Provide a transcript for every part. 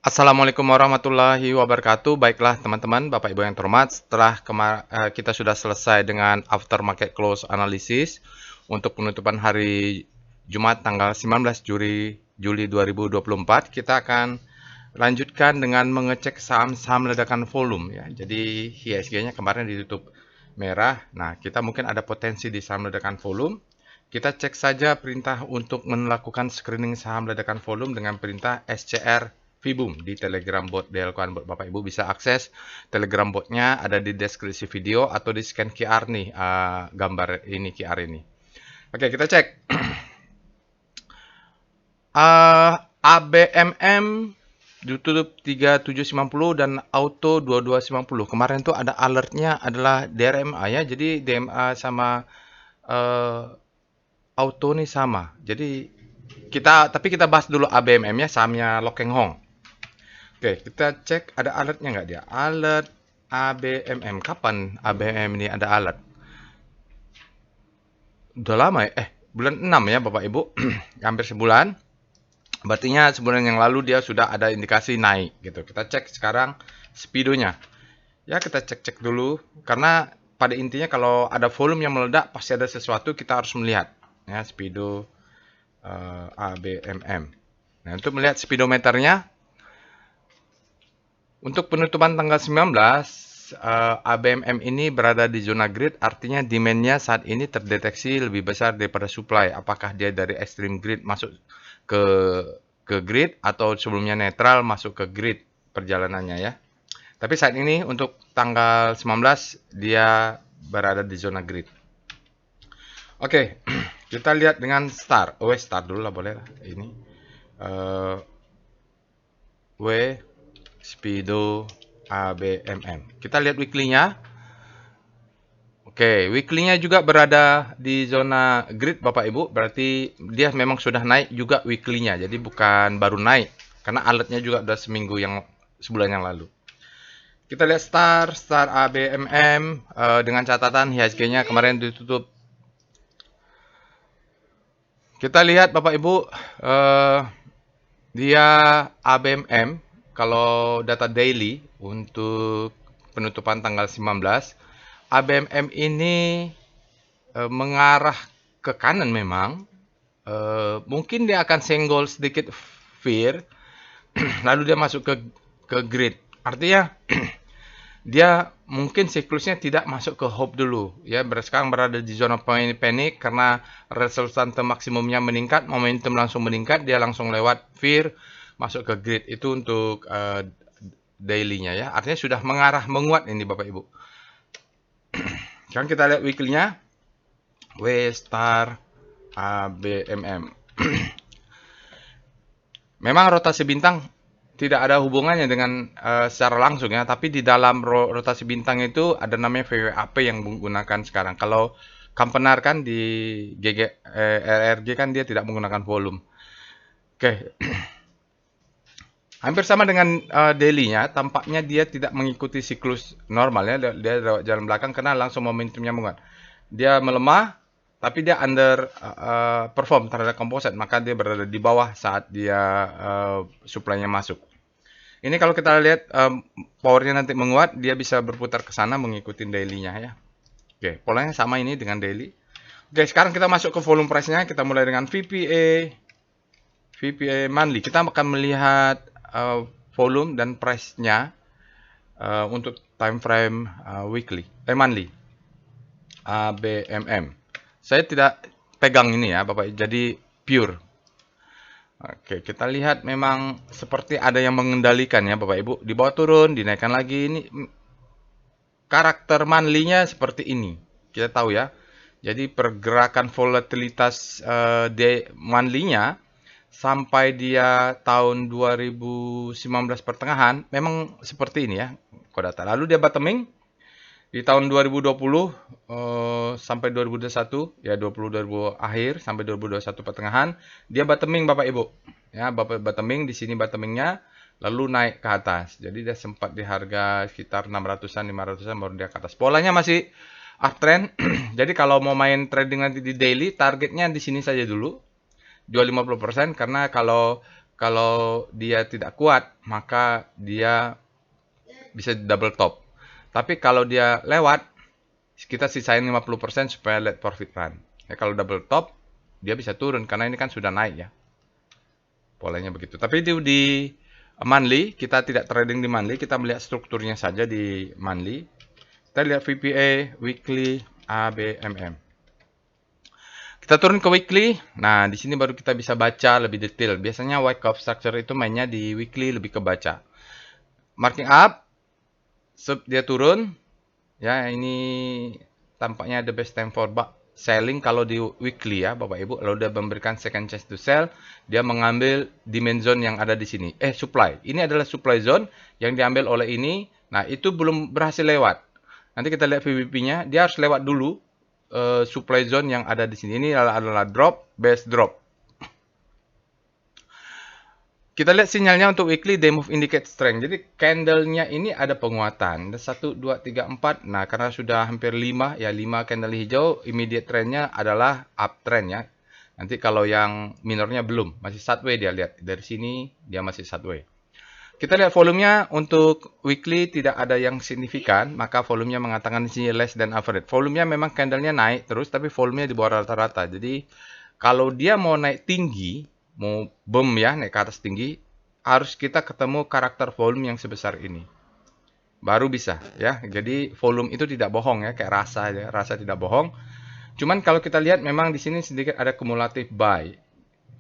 Assalamualaikum warahmatullahi wabarakatuh. Baiklah teman-teman, Bapak Ibu yang terhormat, setelah kita sudah selesai dengan aftermarket close analysis untuk penutupan hari Jumat tanggal 19 Juli 2024, kita akan lanjutkan dengan mengecek saham-saham ledakan volume ya. Jadi IHSG-nya kemarin ditutup merah. Nah, kita mungkin ada potensi di saham ledakan volume. Kita cek saja perintah untuk melakukan screening saham ledakan volume dengan perintah SCR Vibum di Telegram bot Delcoin bot. Bapak Ibu bisa akses Telegram botnya, ada di deskripsi video atau di scan QR nih, gambar ini QR ini. Oke, kita cek. ABMM ditutup 3790 dan auto 2290. Kemarin tuh ada alertnya adalah DRMA ya. Jadi DMA sama auto nih sama. Jadi tapi kita bahas dulu ABMM ya, sahamnya Lokeng Hong. Oke, kita cek ada alertnya nggak dia? Alert ABMM. Kapan ABMM ini ada alert? Udah lama ya? Bulan 6 ya Bapak Ibu. Hampir sebulan. Berartinya sebulan yang lalu dia sudah ada indikasi naik gitu. Kita cek sekarang speedonya. Ya kita cek-cek dulu. Karena pada intinya kalau ada volume yang meledak pasti ada sesuatu kita harus melihat. Ya speedo ABMM. Nah untuk melihat speedometernya. Untuk penutupan tanggal 19, ABMM ini berada di zona grid, artinya demand-nya saat ini terdeteksi lebih besar daripada supply. Apakah dia dari extreme grid masuk ke grid atau sebelumnya netral masuk ke grid perjalanannya ya. Tapi saat ini untuk tanggal 19 dia berada di zona grid. Oke, kita lihat dengan star. Star dulu lah boleh lah. Ini Speedo ABMM. Kita lihat weekly-nya. Oke, weekly-nya juga berada di zona grid Bapak Ibu. Berarti dia memang sudah naik juga weekly-nya. Jadi bukan baru naik. Karena alertnya juga udah sebulan yang lalu. Kita lihat star ABMM dengan catatan IHSG-nya kemarin ditutup. Kita lihat Bapak Ibu, dia ABMM kalau data daily untuk penutupan tanggal 19, ABMM ini mengarah ke kanan memang. Mungkin dia akan senggol sedikit fear, lalu dia masuk ke grid. Artinya dia mungkin siklusnya tidak masuk ke hope dulu ya, sekarang berada di zona panic karena resultante maksimumnya meningkat, momentum langsung meningkat, dia langsung lewat fear masuk ke grid. Itu untuk daily-nya ya, artinya sudah mengarah menguat ini Bapak Ibu. Sekarang kita lihat weekly-nya, W star ABMM. Memang rotasi bintang tidak ada hubungannya dengan secara langsung ya, tapi di dalam rotasi bintang itu ada namanya VWAP yang menggunakan sekarang. Kalau Kampenar kan di RRG kan dia tidak menggunakan volume. Oke. Hampir sama dengan daily-nya, tampaknya dia tidak mengikuti siklus normal ya, dia lewat jalan belakang karena langsung momentumnya menguat. Dia melemah, tapi dia under perform terhadap komposit, maka dia berada di bawah saat dia supply-nya masuk. Ini kalau kita lihat powernya nanti menguat, dia bisa berputar ke sana mengikuti daily-nya ya. Oke, polanya sama ini dengan daily. Oke, sekarang kita masuk ke volume price-nya. Kita mulai dengan VPA monthly. Kita akan melihat volume dan price-nya untuk time frame monthly. ABMM. Saya tidak pegang ini ya, Bapak. Jadi pure. Oke, kita lihat memang seperti ada yang mengendalikan ya Bapak Ibu. Di bawah turun, dinaikkan lagi. Ini karakter monthly-nya seperti ini. Kita tahu ya. Jadi pergerakan volatilitas monthly-nya sampai dia tahun 2019 pertengahan memang seperti ini ya. Kodata. Lalu dia bottoming di tahun 2020 sampai 2021 ya, 2020 akhir sampai 2021 pertengahan dia bottoming Bapak Ibu ya, bottoming di sini bottomingnya lalu naik ke atas. Jadi dia sempat di harga sekitar 600-an 500-an baru dia ke atas. Polanya masih uptrend. Jadi kalau mau main trading nanti di daily, targetnya di sini saja dulu jual 50%, karena kalau kalau dia tidak kuat, maka dia bisa double top. Tapi kalau dia lewat, kita sisain 50% supaya let profit run. Ya, kalau double top, dia bisa turun karena ini kan sudah naik ya. Polanya begitu. Tapi di monthly, kita tidak trading di monthly, kita melihat strukturnya saja di monthly. Kita lihat VPA, weekly, ABMM. Kita turun ke weekly. Nah, di sini baru kita bisa baca lebih detail. Biasanya white curve structure itu mainnya di weekly lebih ke baca. Marking up, dia turun. Ya, ini tampaknya the best time for selling kalau di weekly ya, Bapak Ibu. Kalau dia memberikan second chance to sell, dia mengambil demand zone yang ada di sini. Supply. Ini adalah supply zone yang diambil oleh ini. Nah, itu belum berhasil lewat. Nanti kita lihat VWP-nya, dia harus lewat dulu supply zone yang ada di sini. Ini adalah drop, base drop. Kita lihat sinyalnya untuk weekly, they move indicate strength. Jadi candle-nya ini ada penguatan. 1, 2, 3, 4. Nah, karena sudah hampir 5, ya 5 candle hijau, immediate trend-nya adalah uptrend ya. Nanti kalau yang minornya belum, masih sideways dia lihat. Dari sini dia masih sideways. Kita lihat volumenya untuk weekly tidak ada yang signifikan, maka volumenya mengatakan di sini less than average. Volumenya memang candle-nya naik terus, tapi volumenya di bawah rata-rata. Jadi kalau dia mau naik tinggi, mau boom ya, naik ke atas tinggi, harus kita ketemu karakter volume yang sebesar ini. Baru bisa ya. Jadi volume itu tidak bohong ya, kayak rasa ya. Rasa tidak bohong. Cuman kalau kita lihat memang di sini sedikit ada kumulatif buy.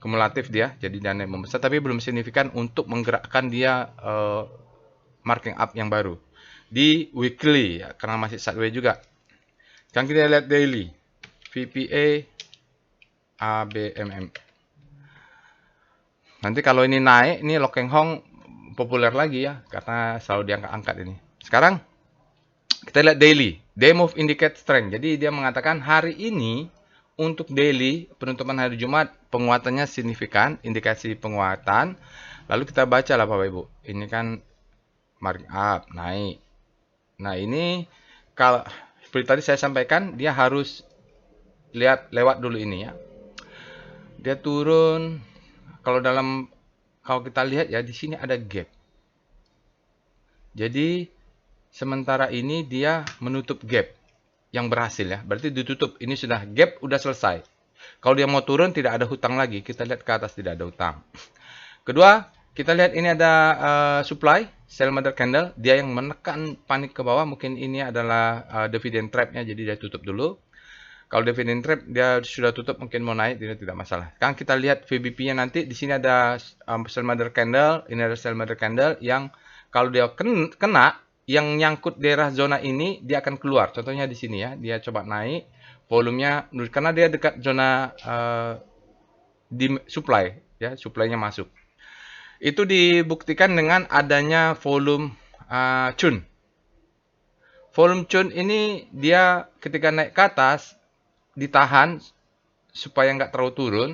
Kumulatif dia, jadi dana yang membesar, tapi belum signifikan untuk menggerakkan dia marking up yang baru. Di weekly, ya, karena masih sideways juga. Sekarang kita lihat daily. VPA, ABMM. Nanti kalau ini naik, ini Lok Keng Hong populer lagi ya, karena selalu diangkat-angkat ini. Sekarang, kita lihat daily. Day move indicate strength. Jadi dia mengatakan hari ini, untuk daily, penutupan hari Jumat, penguatannya signifikan, indikasi penguatan. Lalu kita baca lah Bapak Ibu. Ini kan marking up, naik. Nah ini, kalau seperti tadi saya sampaikan, dia harus lihat lewat dulu ini ya. Dia turun, kalau kita lihat ya, di sini ada gap. Jadi, sementara ini dia menutup gap yang berhasil ya. Berarti ditutup. Ini sudah gap, udah selesai. Kalau dia mau turun, tidak ada hutang lagi. Kita lihat ke atas, tidak ada hutang. Kedua, kita lihat ini ada supply, sell mother candle. Dia yang menekan panik ke bawah. Mungkin ini adalah dividend trap-nya, jadi dia tutup dulu. Kalau dividend trap, dia sudah tutup, mungkin mau naik, dia tidak masalah. Sekarang kita lihat VBP-nya nanti. Di sini ada sell mother candle. Ini ada sell mother candle yang kalau dia kena, yang nyangkut daerah zona ini, dia akan keluar. Contohnya di sini ya, dia coba naik, volumenya, karena dia dekat zona di supply, ya, supply-nya masuk. Itu dibuktikan dengan adanya volume Chun. Volume Chun ini, dia ketika naik ke atas, ditahan, supaya nggak terlalu turun,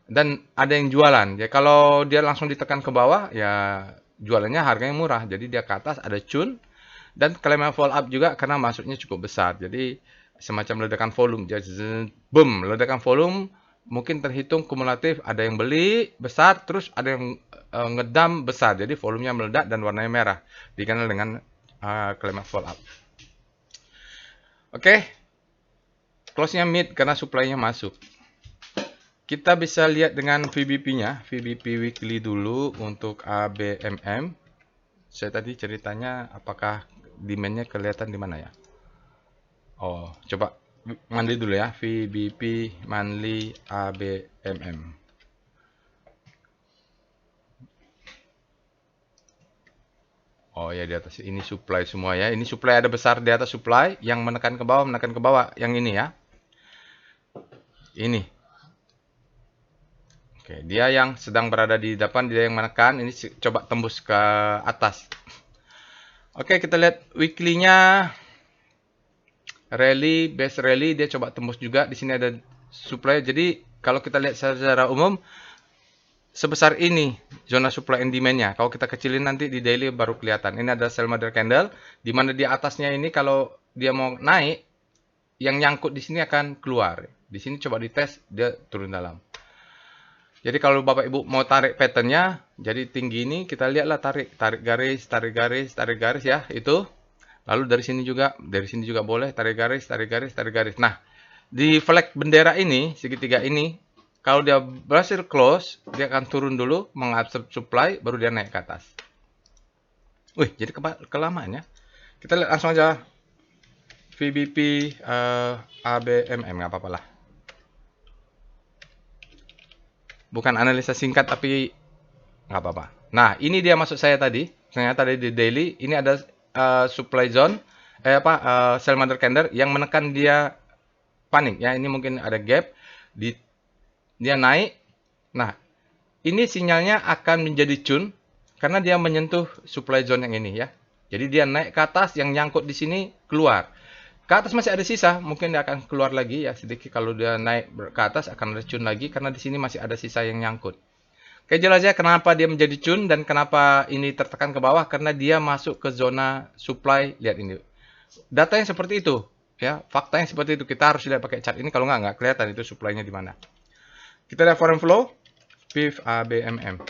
dan ada yang jualan. Ya, kalau dia langsung ditekan ke bawah, ya jualannya harganya murah. Jadi dia ke atas ada Chun. Dan klaimnya fall up juga karena masuknya cukup besar. Jadi semacam ledakan volume. Jadi boom, ledakan volume mungkin terhitung kumulatif. Ada yang beli besar, terus ada yang ngedam besar. Jadi volumenya meledak dan warnanya merah. Dikenal dengan klaimnya fall up. Oke. Close-nya mid karena supply-nya masuk. Kita bisa lihat dengan VBP-nya. VBP weekly dulu untuk ABMM. Saya tadi ceritanya apakah demand-nya kelihatan di mana ya? Oh, coba monthly dulu ya. VBP monthly ABMM. Oh ya, di atas ini supply semua ya. Ini supply ada besar di atas supply yang menekan ke bawah, yang ini ya. Ini. Oke, dia yang sedang berada di depan, dia yang menekan. Ini coba tembus ke atas. Oke, kita lihat weekly-nya. Rally, base rally, dia coba tembus juga. Di sini ada supply. Jadi, kalau kita lihat secara umum, sebesar ini zona supply and demand-nya. Kalau kita kecilin nanti di daily baru kelihatan. Ini ada sell mother candle. Di mana di atasnya ini kalau dia mau naik, yang nyangkut di sini akan keluar. Di sini coba dites, dia turun dalam. Jadi kalau Bapak Ibu mau tarik patternnya, jadi tinggi ini kita lihatlah tarik garis, tarik garis, tarik garis ya, itu. Lalu dari sini juga boleh tarik garis, tarik garis, tarik garis. Nah, di flag bendera ini, segitiga ini, kalau dia berhasil close, dia akan turun dulu, mengabsorb supply, baru dia naik ke atas. Wih, jadi kelamaan ya. Kita lihat langsung aja VBP ABMM, nggak apa-apa lah. Bukan analisa singkat, tapi nggak apa-apa. Nah, ini dia maksud saya tadi. Ternyata tadi di daily, ini ada supply zone, sell mother candle yang menekan dia panik ya. Ini mungkin ada gap, dia naik. Nah, ini sinyalnya akan menjadi cun karena dia menyentuh supply zone yang ini ya. Jadi dia naik ke atas, yang nyangkut di sini keluar. Ke atas masih ada sisa, mungkin dia akan keluar lagi ya sedikit. Kalau dia naik ke atas akan ada cun lagi karena di sini masih ada sisa yang nyangkut. Oke, jelas ya kenapa dia menjadi cun dan kenapa ini tertekan ke bawah, karena dia masuk ke zona supply. Lihat ini. Datanya seperti itu ya, faktanya seperti itu. Kita harus lihat pakai chart ini, kalau nggak kelihatan itu supply-nya di mana. Kita lihat foreign flow, PIF ABMM.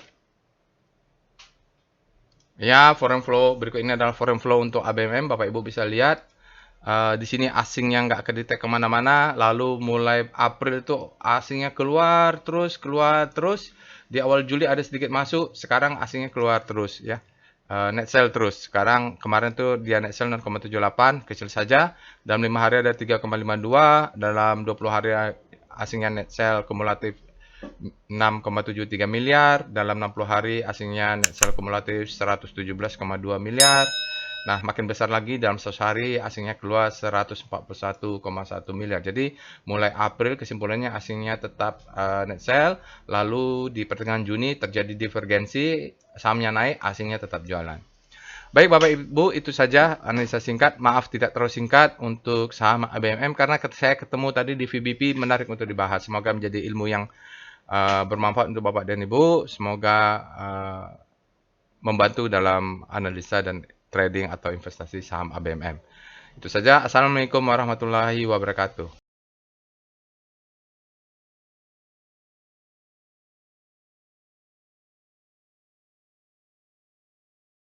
Ya, foreign flow berikut ini adalah foreign flow untuk ABMM. Bapak Ibu bisa lihat. Di sini asingnya nggak kedetek kemana-mana. Lalu mulai April itu asingnya keluar terus. Di awal Juli ada sedikit masuk. Sekarang asingnya keluar terus ya. Net sell terus. Sekarang kemarin tuh dia net sell 0,78, kecil saja. Dalam 5 hari ada 3,52. Dalam 20 hari asingnya net sell kumulatif 6,73 miliar. Dalam 60 hari asingnya net sell kumulatif 117,2 miliar. Nah, makin besar lagi dalam 100 hari asingnya keluar 141,1 miliar. Jadi, mulai April kesimpulannya asingnya tetap net sell. Lalu di pertengahan Juni terjadi divergensi, sahamnya naik, asingnya tetap jualan. Baik Bapak Ibu, itu saja analisa singkat. Maaf tidak terlalu singkat untuk saham ABMM karena saya ketemu tadi di VBP, menarik untuk dibahas. Semoga menjadi ilmu yang bermanfaat untuk Bapak dan Ibu. Semoga membantu dalam analisa dan trading atau investasi saham ABMM. Itu saja. Assalamualaikum warahmatullahi wabarakatuh.